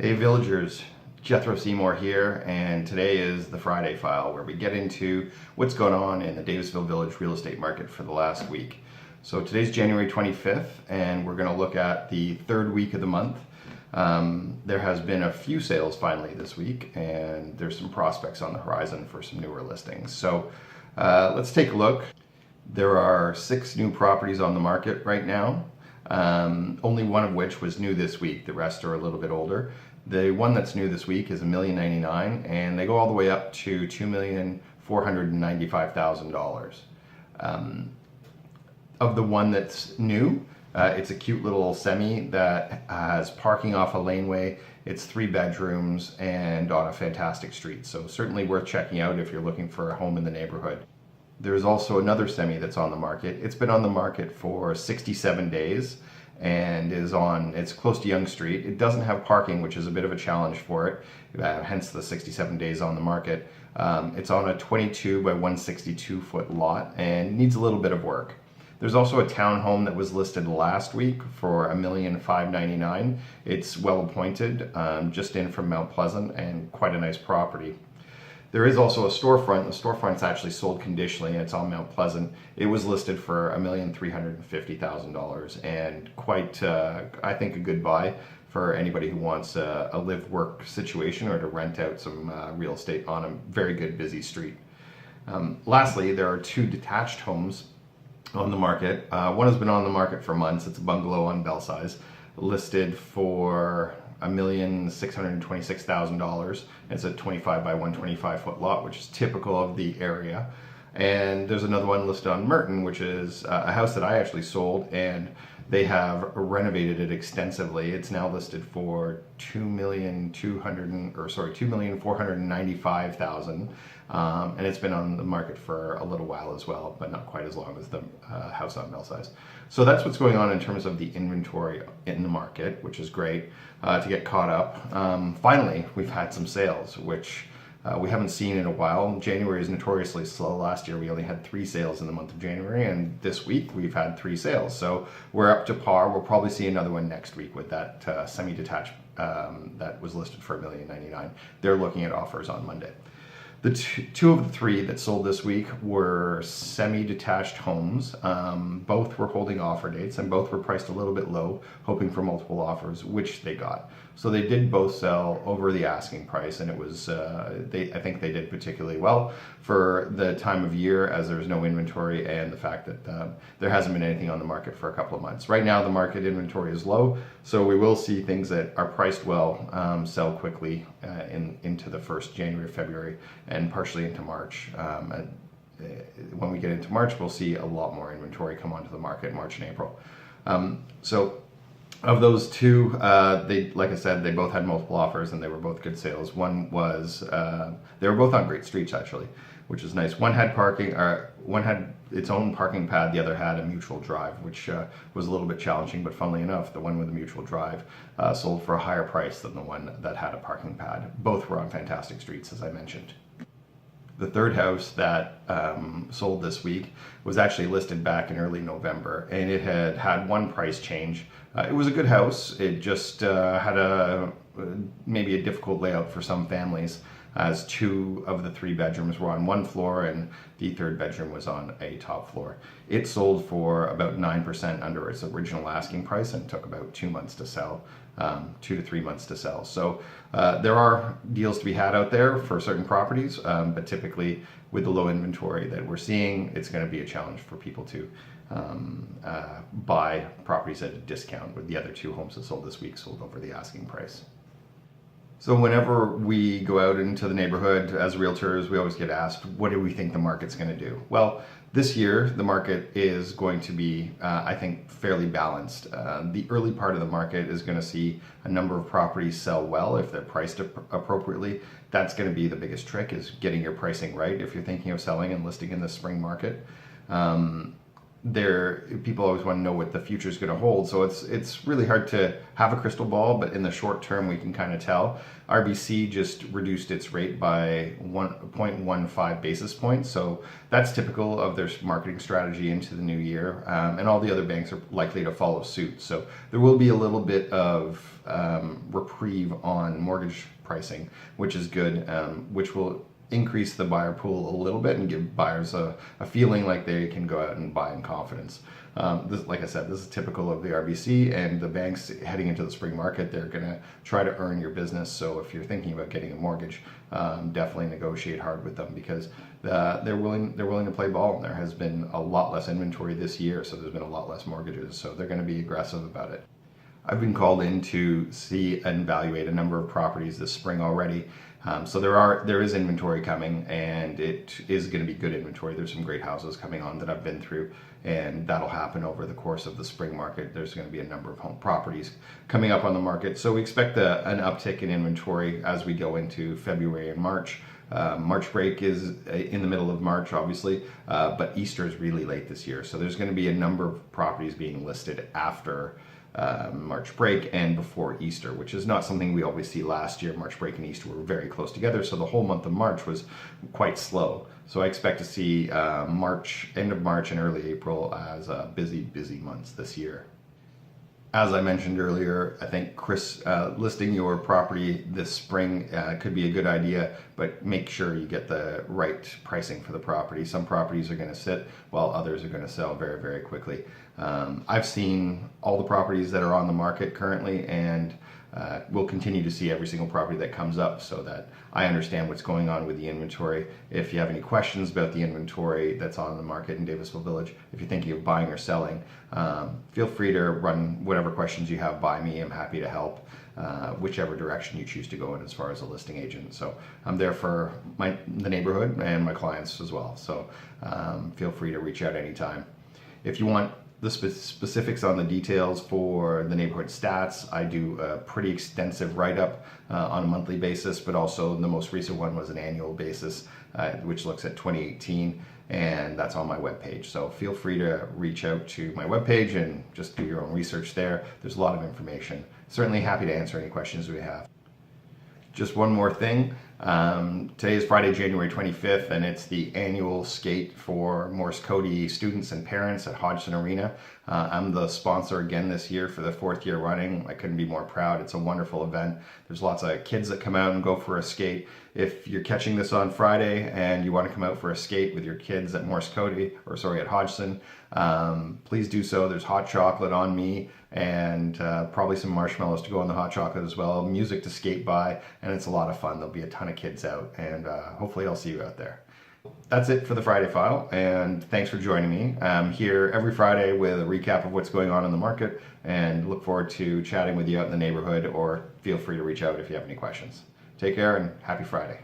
Hey villagers, Jethro Seymour here, and today is the Friday file where we get into what's going on in the Davisville Village real estate market for the last week. So today's January 25th, and we're going to look at the third week of the month. There has been a few sales finally this week, and there's some prospects on the horizon for some newer listings. So let's take a look. There are 6 new properties on the market right now. Only one of which was new this week. The rest are a little bit older. The one that's new this week is $1,099,000, and they go all the way up to $2,495,000. Of the one that's new, it's a cute little semi that has parking off a laneway. It's 3 bedrooms and on a fantastic street, so certainly worth checking out if you're looking for a home in the neighborhood. There's also another semi that's on the market. It's been on the market for 67 days and it's close to Yonge Street. It doesn't have parking, which is a bit of a challenge for it, hence the 67 days on the market. It's on a 22 by 162 foot lot and needs a little bit of work. There's also a townhome that was listed last week for $1,599,000. It's well appointed, just in from Mount Pleasant, and quite a nice property. There is also a storefront. The storefront's actually sold conditionally, and it's on Mount Pleasant. It was listed for $1,350,000, and quite, I think, a good buy for anybody who wants a live-work situation or to rent out some real estate on a very good, busy street. Lastly, there are 2 detached homes on the market. One has been on the market for months. It's a bungalow on Belsize, listed for $1,626,000. It's a 25 by 125 foot lot, which is typical of the area. And there's another one listed on Merton, which is a house that I actually sold, and they have renovated it extensively. It's now listed for $2,495,000, and it's been on the market for a little while as well, but not quite as long as the house on Belsize. So that's what's going on in terms of the inventory in the market, which is great to get caught up. Finally, we've had some sales, which we haven't seen in a while. January is notoriously slow. Last year we only had 3 sales in the month of January, and this week we've had 3 sales. So we're up to par. We'll probably see another one next week with that semi-detached that was listed for $1,099,000. They're looking at offers on Monday. The two of the 3 that sold this week were semi-detached homes. Both were holding offer dates, and both were priced a little bit low, hoping for multiple offers, which they got. So they did both sell over the asking price, and it was I think they did particularly well for the time of year, as there's no inventory, and the fact that there hasn't been anything on the market for a couple of months. Right now the market inventory is low, so we will see things that are priced well sell quickly into the first January, February, and partially into March. When we get into March, we'll see a lot more inventory come onto the market in March and April. So of those 2, like I said, they both had multiple offers, and they were both good sales. One was, they were both on great streets actually, which is nice. One had parking, one had its own parking pad, the other had a mutual drive, which was a little bit challenging, but funnily enough, the one with the mutual drive sold for a higher price than the one that had a parking pad. Both were on fantastic streets, as I mentioned. The third house that sold this week was actually listed back in early November, and it had one price change. It was a good house. It just had maybe a difficult layout for some families, as 2 of the 3 bedrooms were on one floor and the 3rd bedroom was on a top floor. It sold for about 9% under its original asking price and took about 2 months to sell, 2 to 3 months to sell. So there are deals to be had out there for certain properties, but typically with the low inventory that we're seeing, it's going to be a challenge for people to buy properties at a discount, with the other 2 homes that sold this week sold over the asking price. So whenever we go out into the neighborhood as realtors, we always get asked, what do we think the market's going to do? Well, this year the market is going to be, I think, fairly balanced. The early part of the market is going to see a number of properties sell well if they're priced appropriately. That's going to be the biggest trick, is getting your pricing right if you're thinking of selling and listing in the spring market. people always want to know what the future is going to hold. So it's really hard to have a crystal ball, but in the short term we can kind of tell. RBC just reduced its rate by 1.15 basis points, so that's typical of their marketing strategy into the new year, and all the other banks are likely to follow suit. So there will be a little bit of reprieve on mortgage pricing, which is good, which will increase the buyer pool a little bit and give buyers a feeling like they can go out and buy in confidence. Like I said, this is typical of the RBC, and the banks heading into the spring market, they're going to try to earn your business. So if you're thinking about getting a mortgage, definitely negotiate hard with them, because they're willing to play ball. And there has been a lot less inventory this year, so there's been a lot less mortgages. So they're going to be aggressive about it. I've been called in to see and evaluate a number of properties this spring already. So there is inventory coming, and it is going to be good inventory. There's some great houses coming on that I've been through, and that'll happen over the course of the spring market. There's going to be a number of home properties coming up on the market. So we expect an uptick in inventory as we go into February and March. March break is in the middle of March, obviously, but Easter is really late this year. So there's going to be a number of properties being listed after March break and before Easter, which is not something we always see. Last year, March break and Easter were very close together, so the whole month of March was quite slow. So I expect to see end of March and early April as busy months this year. As I mentioned earlier, I think listing your property this spring could be a good idea, but make sure you get the right pricing for the property. Some properties are going to sit while others are going to sell very, very quickly. I've seen all the properties that are on the market currently, and we'll continue to see every single property that comes up, so that I understand what's going on with the inventory. If you have any questions about the inventory that's on the market in Davisville Village, if you're thinking of buying or selling, feel free to run whatever questions you have by me. I'm happy to help whichever direction you choose to go in as far as a listing agent. So I'm there for the neighborhood and my clients as well. So feel free to reach out anytime. If you want the specifics on the details for the neighborhood stats, I do a pretty extensive write-up on a monthly basis, but also the most recent one was an annual basis, which looks at 2018, and that's on my webpage. So feel free to reach out to my webpage and just do your own research there. There's a lot of information. Certainly happy to answer any questions we have. Just one more thing. Today is Friday, January 25th, and it's the annual skate for Morse Cody students and parents at Hodgson Arena. I'm the sponsor again this year for the 4th year running. I couldn't be more proud. It's a wonderful event. There's lots of kids that come out and go for a skate. If you're catching this on Friday and you want to come out for a skate with your kids at at Hodgson, please do so. There's hot chocolate on me, and probably some marshmallows to go on the hot chocolate as well. Music to skate by, and it's a lot of fun. There'll be a ton of kids out, and hopefully I'll see you out there. That's it for the Friday File, and thanks for joining me. I'm here every Friday with a recap of what's going on in the market, and look forward to chatting with you out in the neighborhood, or feel free to reach out if you have any questions. Take care and happy Friday.